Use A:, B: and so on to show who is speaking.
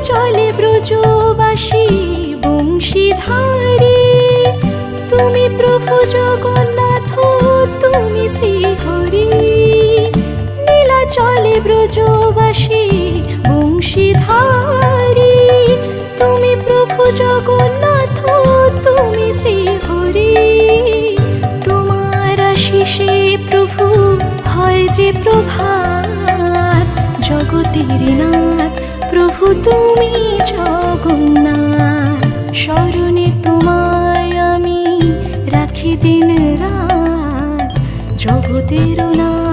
A: চলে ব্রজবাসী বংশীধারী। তুমি প্রভু জগন্নাথ, তুমি শ্রীহরি। নীলা চলে ব্রজবাসী বংশীধারী। তুমি প্রভু জগন্নাথ, তুমি শ্রীহরি। তোমার আশিসে প্রভু হয় যে প্রভাত। জগতের নাথ প্রভু তুমি জগন্নাথ। স্মরণে তোমায় আমি রাখি দিন রাত। জগতের নাথ